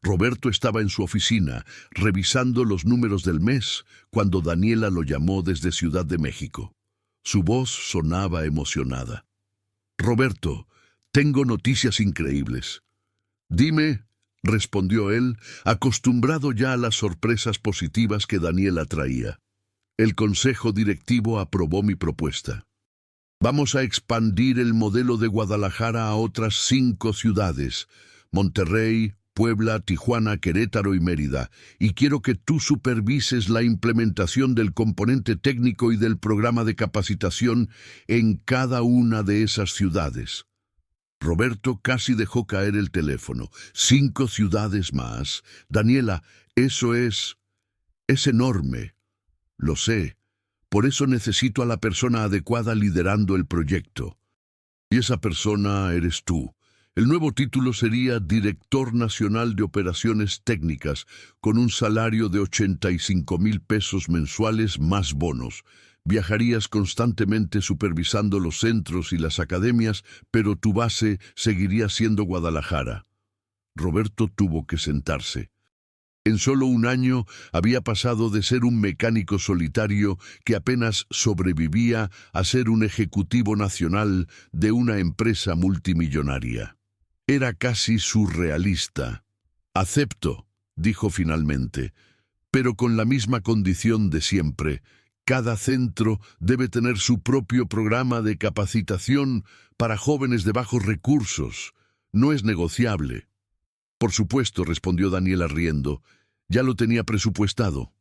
Roberto estaba en su oficina, revisando los números del mes, cuando Daniela lo llamó desde Ciudad de México. Su voz sonaba emocionada. «Roberto, tengo noticias increíbles». «Dime», respondió él, acostumbrado ya a las sorpresas positivas que Daniela traía. «El consejo directivo aprobó mi propuesta. Vamos a expandir el modelo de Guadalajara a otras 5 ciudades, Monterrey, Puebla, Tijuana, Querétaro y Mérida, y quiero que tú supervises la implementación del componente técnico y del programa de capacitación en cada una de esas ciudades». Roberto casi dejó caer el teléfono. 5 ciudades más. «Daniela, eso es enorme». «Lo sé. Por eso necesito a la persona adecuada liderando el proyecto. Y esa persona eres tú». El nuevo título sería Director Nacional de Operaciones Técnicas, con un salario de 85,000 pesos mensuales más bonos. Viajarías constantemente supervisando los centros y las academias, pero tu base seguiría siendo Guadalajara. Roberto tuvo que sentarse. En solo un año había pasado de ser un mecánico solitario que apenas sobrevivía a ser un ejecutivo nacional de una empresa multimillonaria. Era casi surrealista. «Acepto», dijo finalmente, «pero con la misma condición de siempre. Cada centro debe tener su propio programa de capacitación para jóvenes de bajos recursos. No es negociable. Por supuesto, respondió Daniela riendo. Ya lo tenía presupuestado.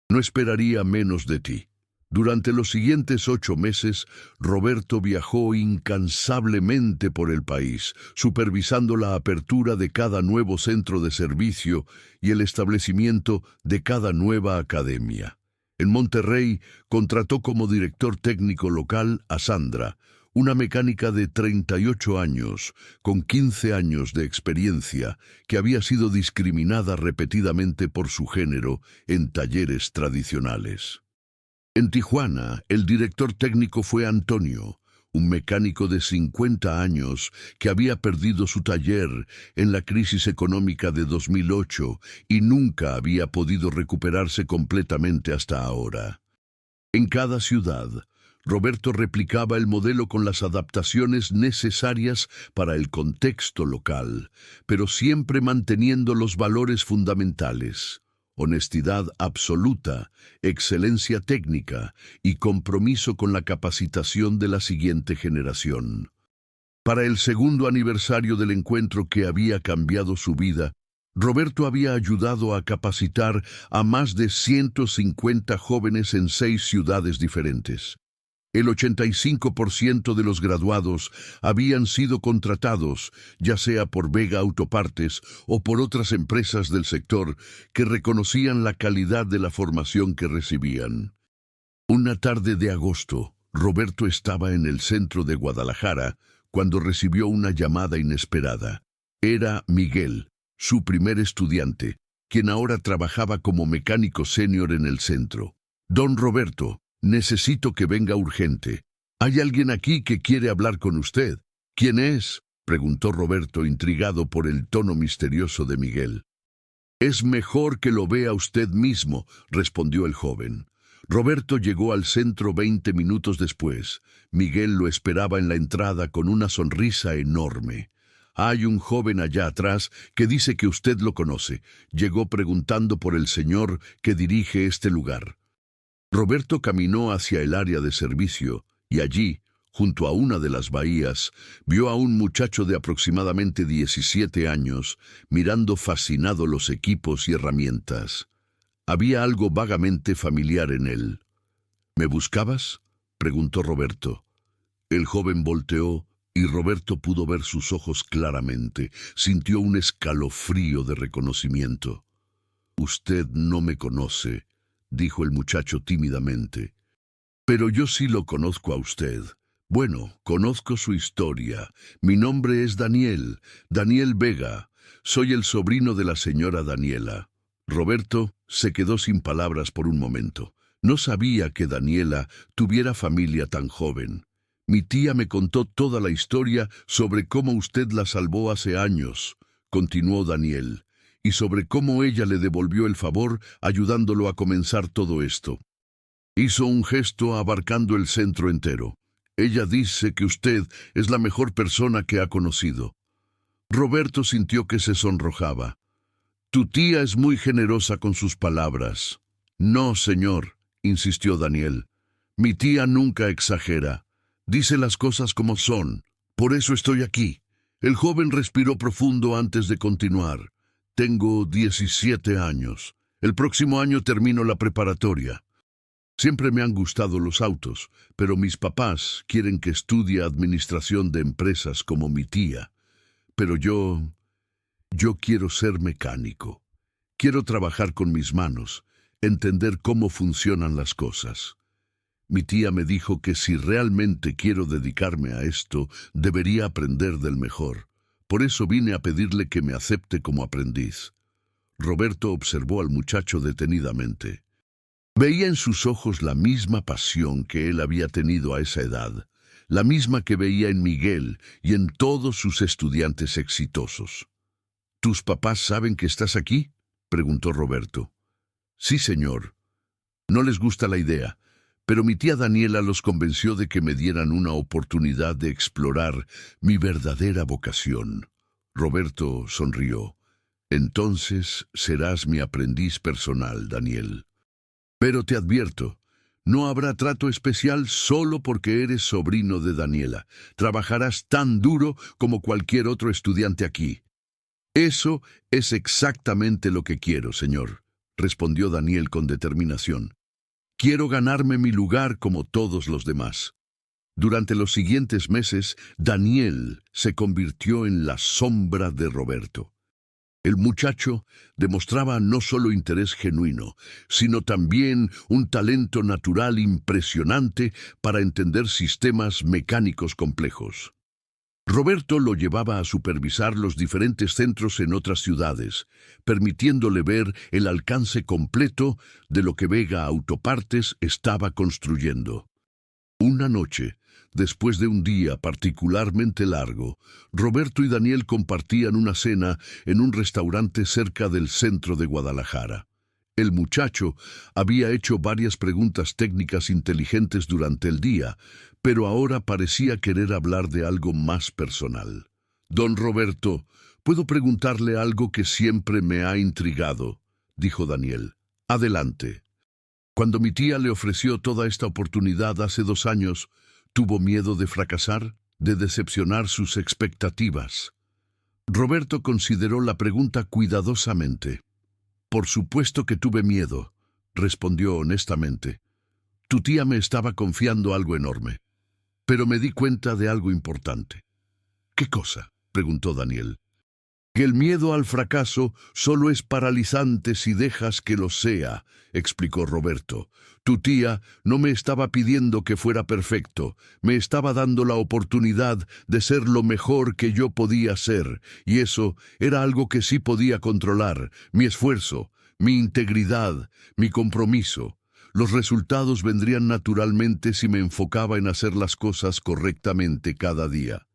No esperaría menos de ti. Durante los siguientes 8 meses, Roberto viajó incansablemente por el país, supervisando la apertura de cada nuevo centro de servicio y el establecimiento de cada nueva academia. En Monterrey, contrató como director técnico local a Sandra, una mecánica de 38 años, con 15 años de experiencia, que había sido discriminada repetidamente por su género en talleres tradicionales. En Tijuana, el director técnico fue Antonio, un mecánico de 50 años que había perdido su taller en la crisis económica de 2008 y nunca había podido recuperarse completamente hasta ahora. En cada ciudad, Roberto replicaba el modelo con las adaptaciones necesarias para el contexto local, pero siempre manteniendo los valores fundamentales: honestidad absoluta, excelencia técnica y compromiso con la capacitación de la siguiente generación. Para el segundo aniversario del encuentro que había cambiado su vida, Roberto había ayudado a capacitar a más de 150 jóvenes en 6 ciudades diferentes. El 85% de los graduados habían sido contratados, ya sea por Vega Autopartes o por otras empresas del sector que reconocían la calidad de la formación que recibían. Una tarde de agosto, Roberto estaba en el centro de Guadalajara cuando recibió una llamada inesperada. Era Miguel, su primer estudiante, quien ahora trabajaba como mecánico senior en el centro. «Don Roberto, necesito que venga urgente. Hay alguien aquí que quiere hablar con usted». «¿Quién es?», preguntó Roberto, intrigado por el tono misterioso de Miguel. «Es mejor que lo vea usted mismo», respondió el joven. Roberto llegó al centro 20 minutos después. Miguel lo esperaba en la entrada con una sonrisa enorme. «Hay un joven allá atrás que dice que usted lo conoce. Llegó preguntando por el señor que dirige este lugar». Roberto caminó hacia el área de servicio y allí, junto a una de las bahías, vio a un muchacho de aproximadamente 17 años mirando fascinado los equipos y herramientas. Había algo vagamente familiar en él. «¿Me buscabas?», preguntó Roberto. El joven volteó y Roberto pudo ver sus ojos claramente. Sintió un escalofrío de reconocimiento. «Usted no me conoce», dijo el muchacho tímidamente. «Pero yo sí lo conozco a usted. Bueno, conozco su historia. Mi nombre es Daniel Vega. Soy el sobrino de la señora Daniela». Roberto se quedó sin palabras por un momento. No sabía que Daniela tuviera familia tan joven. «Mi tía me contó toda la historia sobre cómo usted la salvó hace años», continuó Daniel, «y sobre cómo ella le devolvió el favor ayudándolo a comenzar todo esto». Hizo un gesto abarcando el centro entero. «Ella dice que usted es la mejor persona que ha conocido». Roberto sintió que se sonrojaba. «Tu tía es muy generosa con sus palabras». «No, señor», insistió Daniel. «Mi tía nunca exagera. Dice las cosas como son. Por eso estoy aquí». El joven respiró profundo antes de continuar. «Tengo 17 años. El próximo año termino la preparatoria. Siempre me han gustado los autos, pero mis papás quieren que estudie administración de empresas como mi tía. Pero yo quiero ser mecánico. Quiero trabajar con mis manos, entender cómo funcionan las cosas. Mi tía me dijo que si realmente quiero dedicarme a esto, debería aprender del mejor. Por eso vine a pedirle que me acepte como aprendiz». Roberto observó al muchacho detenidamente. Veía en sus ojos la misma pasión que él había tenido a esa edad, la misma que veía en Miguel y en todos sus estudiantes exitosos. «¿Tus papás saben que estás aquí?», preguntó Roberto. «Sí, señor. No les gusta la idea, pero mi tía Daniela los convenció de que me dieran una oportunidad de explorar mi verdadera vocación». Roberto sonrió. «Entonces serás mi aprendiz personal, Daniel. Pero te advierto, No habrá trato especial solo porque eres sobrino de Daniela. Trabajarás tan duro como cualquier otro estudiante aquí. Eso es exactamente lo que quiero, señor, respondió Daniel con determinación. Quiero ganarme mi lugar como todos los demás. Durante los siguientes meses, Daniel se convirtió en la sombra de Roberto. El muchacho demostraba no solo interés genuino, sino también un talento natural impresionante para entender sistemas mecánicos complejos. Roberto lo llevaba a supervisar los diferentes centros en otras ciudades, permitiéndole ver el alcance completo de lo que Vega Autopartes estaba construyendo. Una noche, después de un día particularmente largo, Roberto y Daniel compartían una cena en un restaurante cerca del centro de Guadalajara. El muchacho había hecho varias preguntas técnicas inteligentes durante el día, pero ahora parecía querer hablar de algo más personal. «Don Roberto, ¿puedo preguntarle algo que siempre me ha intrigado?», dijo Daniel. «Adelante». Cuando mi tía le ofreció toda esta oportunidad hace 2 años, ¿tuvo miedo de fracasar, de decepcionar sus expectativas? Roberto consideró la pregunta cuidadosamente. «Por supuesto que tuve miedo», respondió honestamente. «Tu tía me estaba confiando algo enorme, pero me di cuenta de algo importante». «¿Qué cosa?», preguntó Daniel. «Que el miedo al fracaso solo es paralizante si dejas que lo sea», explicó Roberto. «Tu tía no me estaba pidiendo que fuera perfecto, me estaba dando la oportunidad de ser lo mejor que yo podía ser, y eso era algo que sí podía controlar, mi esfuerzo, mi integridad, mi compromiso. Los resultados vendrían naturalmente si me enfocaba en hacer las cosas correctamente cada día».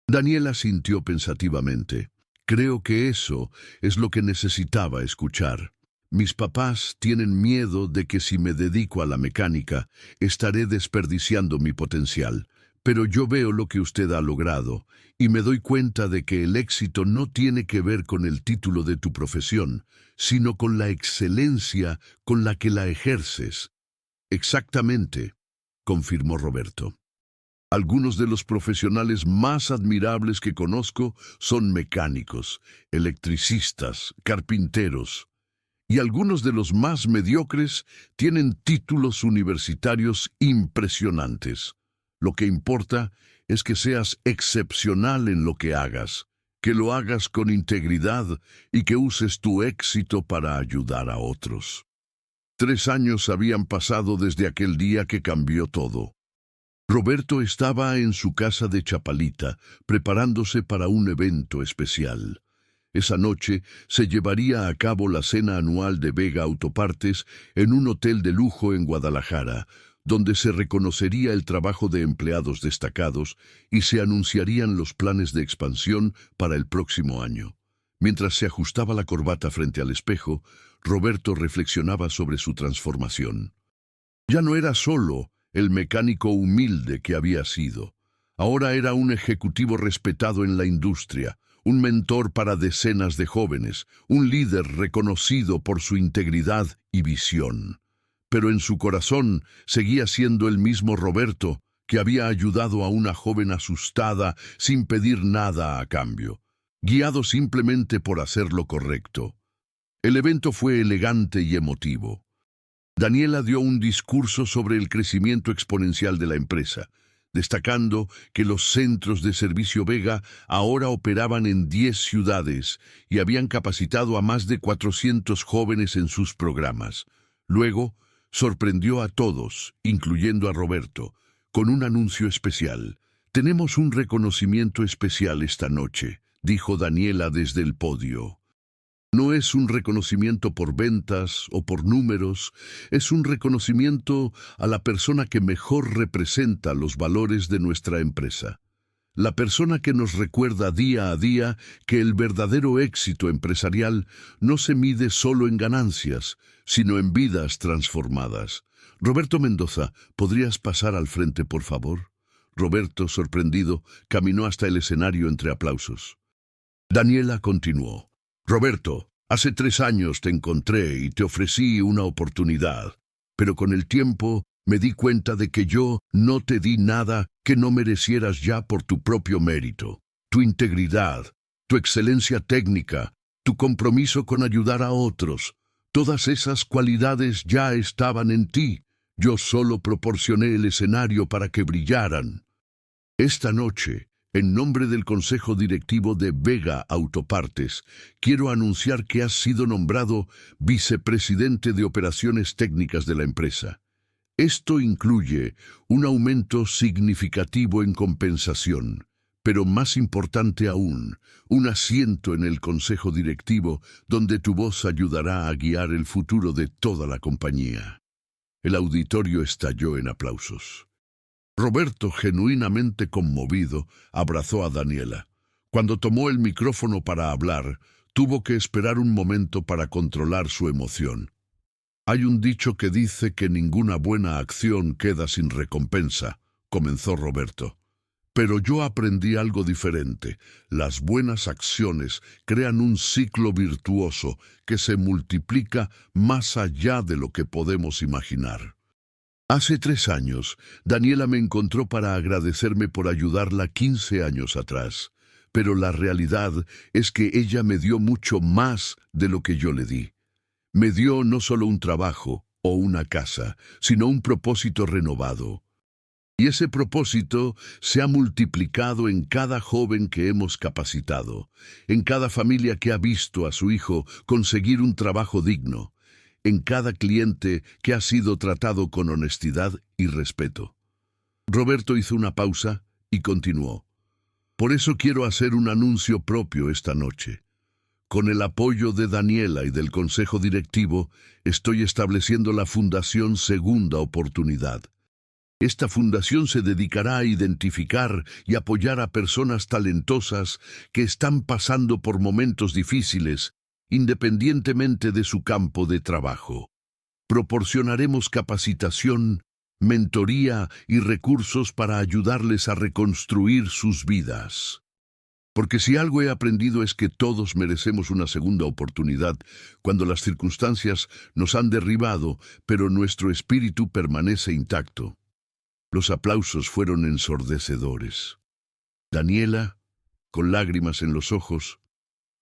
Daniela sintió pensativamente. «Creo que eso es lo que necesitaba escuchar. Mis papás tienen miedo de que si me dedico a la mecánica, estaré desperdiciando mi potencial. Pero yo veo lo que usted ha logrado, y me doy cuenta de que el éxito no tiene que ver con el título de tu profesión, sino con la excelencia con la que la ejerces». «Exactamente», confirmó Roberto. «Algunos de los profesionales más admirables que conozco son mecánicos, electricistas, carpinteros, y algunos de los más mediocres tienen títulos universitarios impresionantes. Lo que importa es que seas excepcional en lo que hagas, que lo hagas con integridad y que uses tu éxito para ayudar a otros». 3 años habían pasado desde aquel día que cambió todo. Roberto estaba en su casa de Chapalita, preparándose para un evento especial. Esa noche se llevaría a cabo la cena anual de Vega Autopartes en un hotel de lujo en Guadalajara, donde se reconocería el trabajo de empleados destacados y se anunciarían los planes de expansión para el próximo año. Mientras se ajustaba la corbata frente al espejo, Roberto reflexionaba sobre su transformación. Ya no era solo el mecánico humilde que había sido. Ahora era un ejecutivo respetado en la industria, un mentor para decenas de jóvenes, un líder reconocido por su integridad y visión. Pero en su corazón seguía siendo el mismo Roberto que había ayudado a una joven asustada sin pedir nada a cambio, guiado simplemente por hacer lo correcto. El evento fue elegante y emotivo. Daniela dio un discurso sobre el crecimiento exponencial de la empresa, destacando que los centros de servicio Vega ahora operaban en 10 ciudades y habían capacitado a más de 400 jóvenes en sus programas. Luego, sorprendió a todos, incluyendo a Roberto, con un anuncio especial. «Tenemos un reconocimiento especial esta noche», dijo Daniela desde el podio. No es un reconocimiento por ventas o por números, es un reconocimiento a la persona que mejor representa los valores de nuestra empresa. La persona que nos recuerda día a día que el verdadero éxito empresarial no se mide solo en ganancias, sino en vidas transformadas. Roberto Mendoza, ¿podrías pasar al frente, por favor? Roberto, sorprendido, caminó hasta el escenario entre aplausos. Daniela continuó. «Roberto, hace 3 años te encontré y te ofrecí una oportunidad, pero con el tiempo Me di cuenta de que yo no te di nada que no merecieras ya por tu propio mérito. Tu integridad, tu excelencia técnica, tu compromiso con ayudar a otros, todas esas cualidades ya estaban en ti. Yo solo proporcioné el escenario para que brillaran. Esta noche, en nombre del Consejo Directivo de Vega Autopartes, quiero anunciar que has sido nombrado vicepresidente de Operaciones Técnicas de la empresa. Esto incluye un aumento significativo en compensación, pero más importante aún, un asiento en el Consejo Directivo donde tu voz ayudará a guiar el futuro de toda la compañía. El auditorio estalló en aplausos. Roberto, genuinamente conmovido, abrazó a Daniela. Cuando tomó el micrófono para hablar, tuvo que esperar un momento para controlar su emoción. Hay un dicho que dice que ninguna buena acción queda sin recompensa, comenzó Roberto. Pero yo aprendí algo diferente. Las buenas acciones crean un ciclo virtuoso que se multiplica más allá de lo que podemos imaginar. Hace 3 años, Daniela me encontró para agradecerme por ayudarla 15 años atrás, pero la realidad es que ella me dio mucho más de lo que yo le di. Me dio no solo un trabajo o una casa, sino un propósito renovado. Y ese propósito se ha multiplicado en cada joven que hemos capacitado, en cada familia que ha visto a su hijo conseguir un trabajo digno, en cada cliente que ha sido tratado con honestidad y respeto. Roberto hizo una pausa y continuó. Por eso quiero hacer un anuncio propio esta noche. Con el apoyo de Daniela y del Consejo Directivo, estoy estableciendo la Fundación Segunda Oportunidad. Esta fundación se dedicará a identificar y apoyar a personas talentosas que están pasando por momentos difíciles, independientemente de su campo de trabajo. Proporcionaremos capacitación, mentoría y recursos para ayudarles a reconstruir sus vidas. Porque si algo he aprendido es que todos merecemos una segunda oportunidad cuando las circunstancias nos han derribado, pero nuestro espíritu permanece intacto. Los aplausos fueron ensordecedores. Daniela, con lágrimas en los ojos,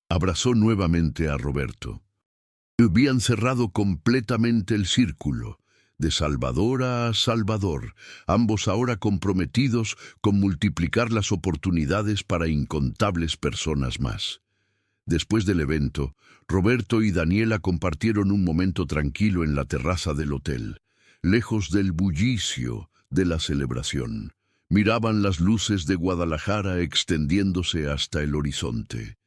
abrazó nuevamente a Roberto. Habían cerrado completamente el círculo, de Salvador a Salvador, ambos ahora comprometidos con multiplicar las oportunidades para incontables personas más. Después del evento, Roberto y Daniela compartieron un momento tranquilo en la terraza del hotel, lejos del bullicio de la celebración. Miraban las luces de Guadalajara extendiéndose hasta el horizonte.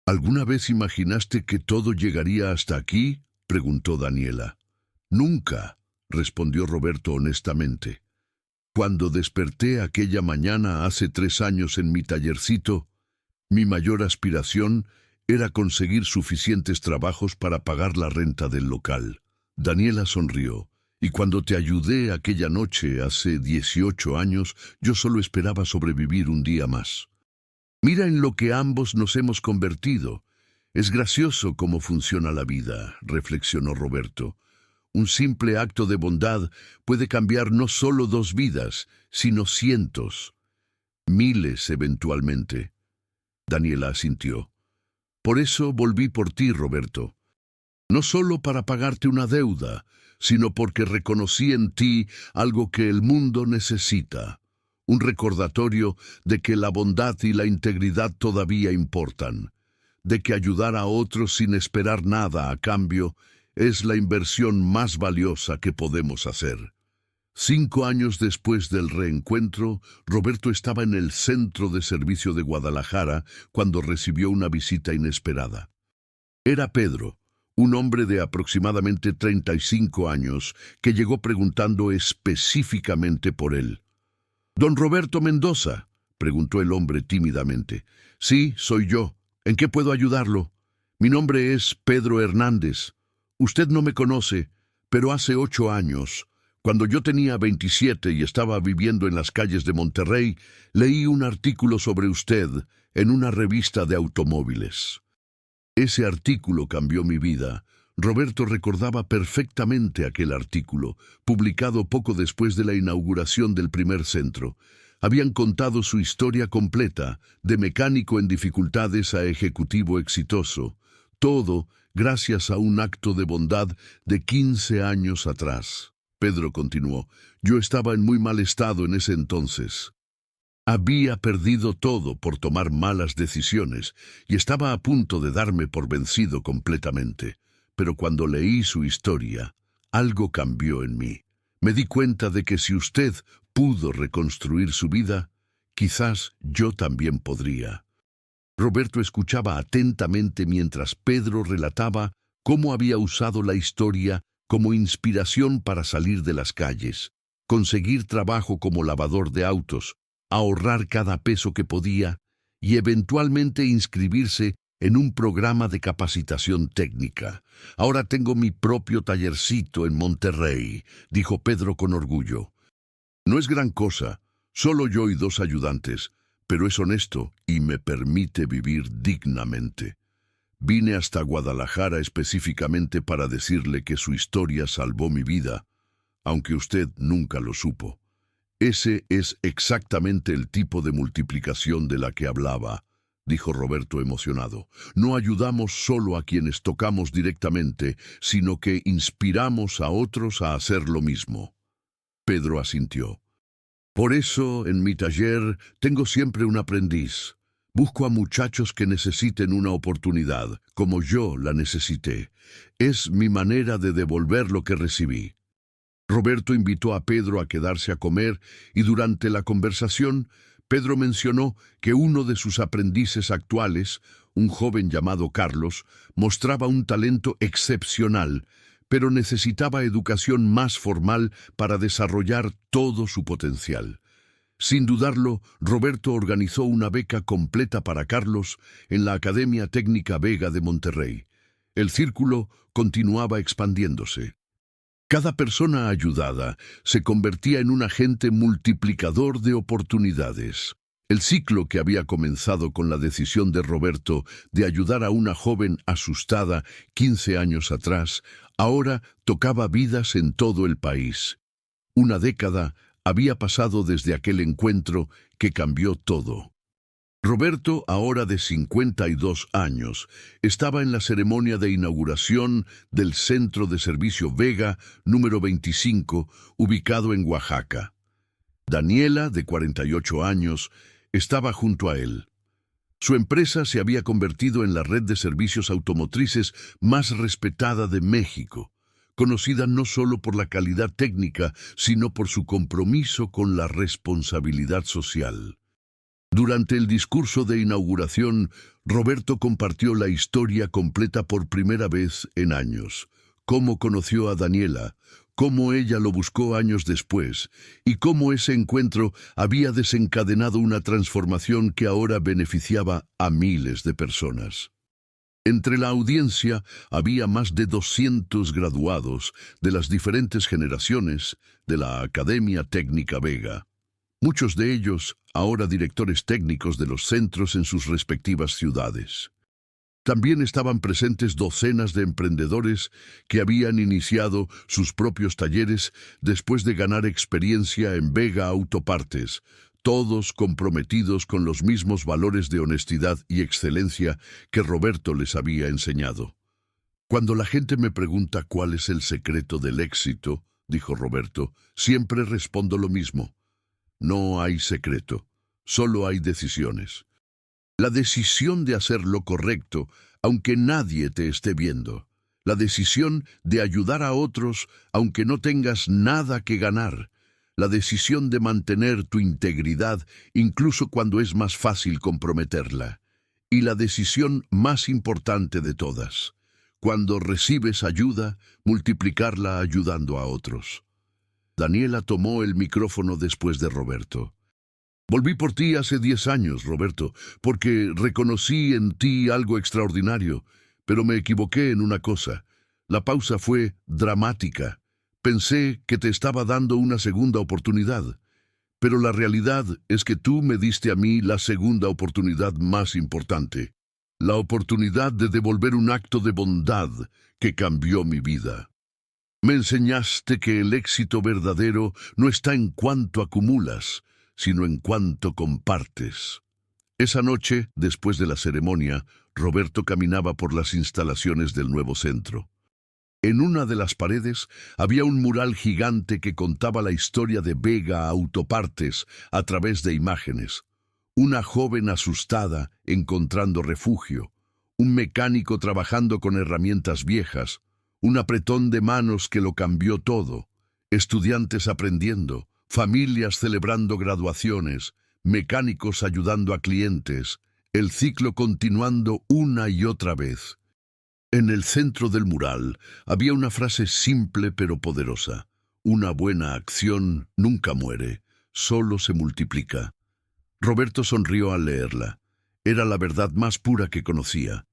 ¿Alguna vez imaginaste que todo llegaría hasta aquí?, preguntó Daniela. Nunca, respondió Roberto honestamente. Cuando desperté aquella mañana hace 3 años en mi tallercito, mi mayor aspiración era conseguir suficientes trabajos para pagar la renta del local. Daniela sonrió. Y cuando te ayudé aquella noche hace 18 años, yo solo esperaba sobrevivir un día más. Mira en lo que ambos nos hemos convertido. Es gracioso cómo funciona la vida, reflexionó Roberto. Un simple acto de bondad puede cambiar no solo 2 vidas, sino cientos, miles eventualmente. Daniela asintió. Por eso volví por ti, Roberto. No solo para pagarte una deuda, sino porque reconocí en ti algo que el mundo necesita, un recordatorio de que la bondad y la integridad todavía importan, de que ayudar a otros sin esperar nada a cambio es la inversión más valiosa que podemos hacer. 5 años después del reencuentro, Roberto estaba en el centro de servicio de Guadalajara cuando recibió una visita inesperada. Era Pedro, un hombre de aproximadamente 35 años, que llegó preguntando específicamente por él. «¿Don Roberto Mendoza?», preguntó el hombre tímidamente. «Sí, soy yo. ¿En qué puedo ayudarlo? Mi nombre es Pedro Hernández. Usted no me conoce, pero hace 8 años, cuando yo tenía 27 y estaba viviendo en las calles de Monterrey, leí un artículo sobre usted en una revista de automóviles. Ese artículo cambió mi vida. Roberto recordaba perfectamente aquel artículo, publicado poco después de la inauguración del primer centro. Habían contado su historia completa, de mecánico en dificultades a ejecutivo exitoso. Todo gracias a un acto de bondad de 15 años atrás. Pedro continuó: yo estaba en muy mal estado en ese entonces. Había perdido todo por tomar malas decisiones y estaba a punto de darme por vencido completamente. Pero cuando leí su historia, algo cambió en mí. Me di cuenta de que si usted pudo reconstruir su vida, quizás yo también podría. Roberto escuchaba atentamente mientras Pedro relataba cómo había usado la historia como inspiración para salir de las calles, conseguir trabajo como lavador de autos, ahorrar cada peso que podía y eventualmente inscribirse en un programa de capacitación técnica. Ahora tengo mi propio tallercito en Monterrey, dijo Pedro con orgullo. No es gran cosa, solo yo y 2 ayudantes, pero es honesto y me permite vivir dignamente. Vine hasta Guadalajara específicamente para decirle que su historia salvó mi vida, aunque usted nunca lo supo. Ese es exactamente el tipo de multiplicación de la que hablaba, dijo Roberto emocionado. No ayudamos solo a quienes tocamos directamente, sino que inspiramos a otros a hacer lo mismo. Pedro asintió. Por eso, en mi taller, tengo siempre un aprendiz. Busco a muchachos que necesiten una oportunidad, como yo la necesité. Es mi manera de devolver lo que recibí. Roberto invitó a Pedro a quedarse a comer y durante la conversación, Pedro mencionó que uno de sus aprendices actuales, un joven llamado Carlos, mostraba un talento excepcional, pero necesitaba educación más formal para desarrollar todo su potencial. Sin dudarlo, Roberto organizó una beca completa para Carlos en la Academia Técnica Vega de Monterrey. El círculo continuaba expandiéndose. Cada persona ayudada se convertía en un agente multiplicador de oportunidades. El ciclo que había comenzado con la decisión de Roberto de ayudar a una joven asustada 15 años atrás, ahora tocaba vidas en todo el país. Una década había pasado desde aquel encuentro que cambió todo. Roberto, ahora de 52 años, estaba en la ceremonia de inauguración del Centro de Servicio Vega número 25, ubicado en Oaxaca. Daniela, de 48 años, estaba junto a él. Su empresa se había convertido en la red de servicios automotrices más respetada de México, conocida no solo por la calidad técnica, sino por su compromiso con la responsabilidad social. Durante el discurso de inauguración, Roberto compartió la historia completa por primera vez en años. Cómo conoció a Daniela, cómo ella lo buscó años después, y cómo ese encuentro había desencadenado una transformación que ahora beneficiaba a miles de personas. Entre la audiencia había más de 200 graduados de las diferentes generaciones de la Academia Técnica Vega. Muchos de ellos ahora directores técnicos de los centros en sus respectivas ciudades. También estaban presentes docenas de emprendedores que habían iniciado sus propios talleres después de ganar experiencia en Vega Autopartes, todos comprometidos con los mismos valores de honestidad y excelencia que Roberto les había enseñado. Cuando la gente me pregunta cuál es el secreto del éxito, dijo Roberto, siempre respondo lo mismo. No hay secreto, solo hay decisiones. La decisión de hacer lo correcto, aunque nadie te esté viendo. La decisión de ayudar a otros, aunque no tengas nada que ganar. La decisión de mantener tu integridad, incluso cuando es más fácil comprometerla. Y la decisión más importante de todas, cuando recibes ayuda, multiplicarla ayudando a otros. Daniela tomó el micrófono después de Roberto. Volví por ti hace 10 años, Roberto, porque reconocí en ti algo extraordinario, pero me equivoqué en una cosa. La pausa fue dramática. Pensé que te estaba dando una segunda oportunidad, pero la realidad es que tú me diste a mí la segunda oportunidad más importante. La oportunidad de devolver un acto de bondad que cambió mi vida. Me enseñaste que el éxito verdadero no está en cuánto acumulas, sino en cuánto compartes. Esa noche, después de la ceremonia, Roberto caminaba por las instalaciones del nuevo centro. En una de las paredes había un mural gigante que contaba la historia de Vega Autopartes a través de imágenes. Una joven asustada encontrando refugio, un mecánico trabajando con herramientas viejas, un apretón de manos que lo cambió todo, estudiantes aprendiendo, familias celebrando graduaciones, mecánicos ayudando a clientes, el ciclo continuando una y otra vez. En el centro del mural había una frase simple pero poderosa. Una buena acción nunca muere, solo se multiplica. Roberto sonrió al leerla. Era la verdad más pura que conocía.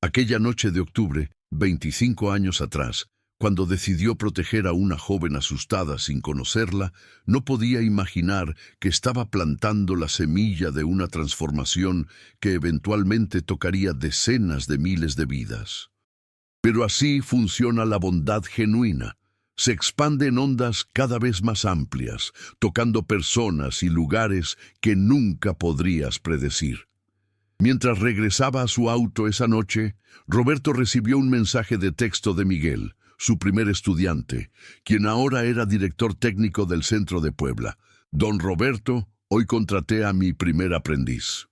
Aquella noche de octubre, 25 años atrás, cuando decidió proteger a una joven asustada sin conocerla, no podía imaginar que estaba plantando la semilla de una transformación que eventualmente tocaría decenas de miles de vidas. Pero así funciona la bondad genuina. Se expande en ondas cada vez más amplias, tocando personas y lugares que nunca podrías predecir. Mientras regresaba a su auto esa noche, Roberto recibió un mensaje de texto de Miguel, su primer estudiante, quien ahora era director técnico del centro de Puebla. Don Roberto, hoy contraté a mi primer aprendiz.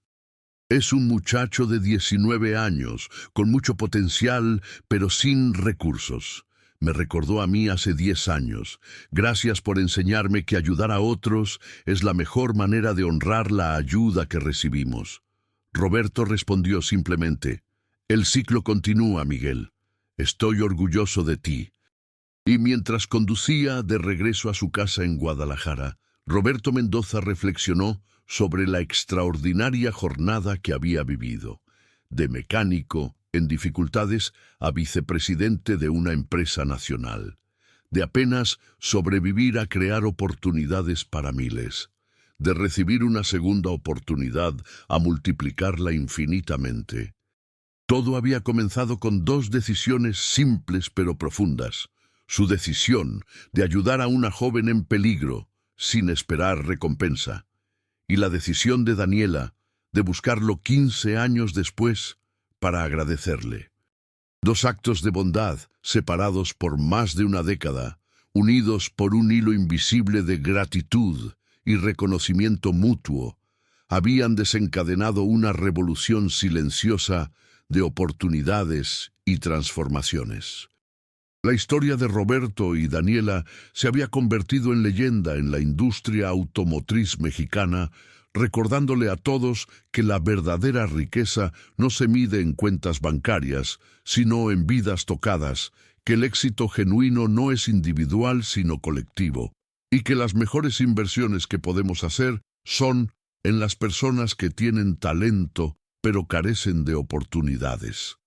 Es un muchacho de 19 años, con mucho potencial, pero sin recursos. Me recordó a mí hace 10 años. Gracias por enseñarme que ayudar a otros es la mejor manera de honrar la ayuda que recibimos. Roberto respondió simplemente, el ciclo continúa, Miguel. Estoy orgulloso de ti. Y mientras conducía de regreso a su casa en Guadalajara, Roberto Mendoza reflexionó sobre la extraordinaria jornada que había vivido. De mecánico, en dificultades, a vicepresidente de una empresa nacional. De apenas sobrevivir a crear oportunidades para miles. De recibir una segunda oportunidad a multiplicarla infinitamente. Todo había comenzado con dos decisiones simples pero profundas. Su decisión de ayudar a una joven en peligro, sin esperar recompensa. Y la decisión de Daniela de buscarlo 15 años después para agradecerle. Dos actos de bondad, separados por más de una década, unidos por un hilo invisible de gratitud y reconocimiento mutuo, habían desencadenado una revolución silenciosa de oportunidades y transformaciones. La historia de Roberto y Daniela se había convertido en leyenda en la industria automotriz mexicana, recordándole a todos que la verdadera riqueza no se mide en cuentas bancarias, sino en vidas tocadas, que el éxito genuino no es individual sino colectivo, y que las mejores inversiones que podemos hacer son en las personas que tienen talento pero carecen de oportunidades.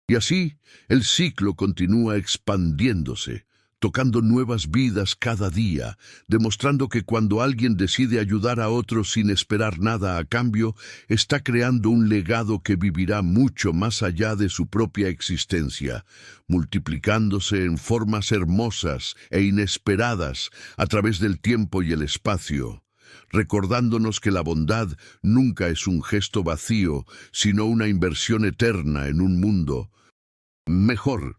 Y así, el ciclo continúa expandiéndose, tocando nuevas vidas cada día, demostrando que cuando alguien decide ayudar a otros sin esperar nada a cambio, está creando un legado que vivirá mucho más allá de su propia existencia, multiplicándose en formas hermosas e inesperadas a través del tiempo y el espacio, recordándonos que la bondad nunca es un gesto vacío, sino una inversión eterna en un mundo mejor.